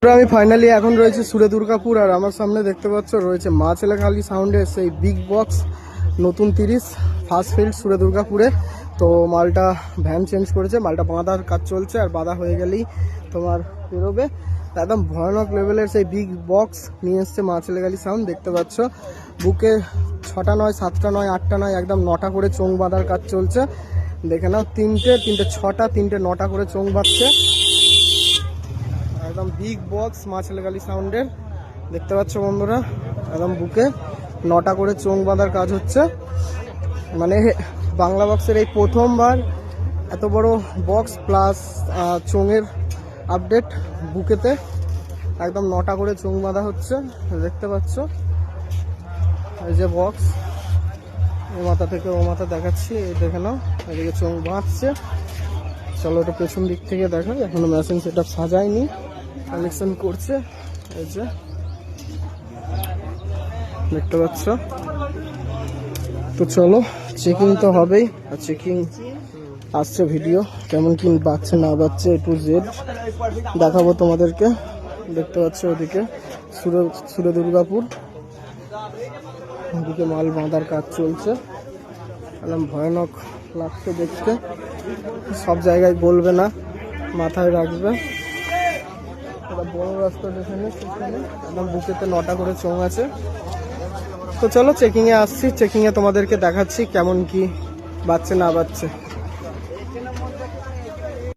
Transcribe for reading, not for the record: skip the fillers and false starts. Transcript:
আমি ফাইনালি এখন রয়েছে সুরে দুর্গাপুর, আর আমার সামনে দেখতে পাচ্ছ রয়েছে মা ছেলেখালি সাউন্ডের সেই বিগ বক্স নতুন 30 ফার্স্ট ফিল্ড সুরে দুর্গাপুরে। তো মালটা ভ্যান চেঞ্জ করেছে, মালটা বাঁধার কাজ চলছে, আর বাঁধা হয়ে গেলেই তোমার বেরোবে। একদম ভয়ানক লেভেলের সেই বিগ বক্স নিয়ে এসছে মা ছেলেখালি সাউন্ড। দেখতে পাচ্ছ বুকে 6টা নয় 7টা নয় 8টা নয় একদম 9টা করে চোং বাঁধার কাজ চলছে। দেখে নাও, 3টে 6টা 3টে 9টা করে চোং বাঁধছে। একদম বিগ বক্স মা ছেলেখালি সাউন্ডের দেখতে পাচ্ছ বন্ধুরা, একদম বুকে 9টা করে চোং বাঁধার কাজ হচ্ছে। মানে বাংলা বক্সের এই প্রথমবার এত বড় বক্স প্লাস চোঙের আপডেট বুকেতে একদম 9টা করে চোং বাঁধা হচ্ছে। দেখতে পাচ্ছ এই যে বক্স, ও মাথা থেকে ও মাথা দেখাচ্ছি, এই দেখে নাও এদিকে চোং বাঁধছে। চলো ওটা পেছন দিক থেকে দেখো, এখনো মেশিন সেটআপ সাজায়নি, কালেকশন করছে। এই যে দেখতে পাচ্ছ। তো চলো চেকিং তো হবেই, আর চেকিং আসছে ভিডিও কেমন কি বাচ্চা না বাচ্চা A to Z দেখাবো তোমাদেরকে। দেখতে পাচ্ছ ওদিকে সুরে দুর্গাপুর, ওদিকে মাল বাঁধার কাজ চলছে। একদম ভয়ানক লাগছে দেখতে, সব জায়গায় বলবে না, মাথায় রাখবে। বড় রাস্তা যেখানে সেখানে একদম বুকেতে 9টা করে চোং আছে। তো চলো চেকিংয়ে আসছি, চেকিংয়ে তোমাদেরকে দেখাচ্ছি কেমন কি বাচ্চা না বাচ্চা।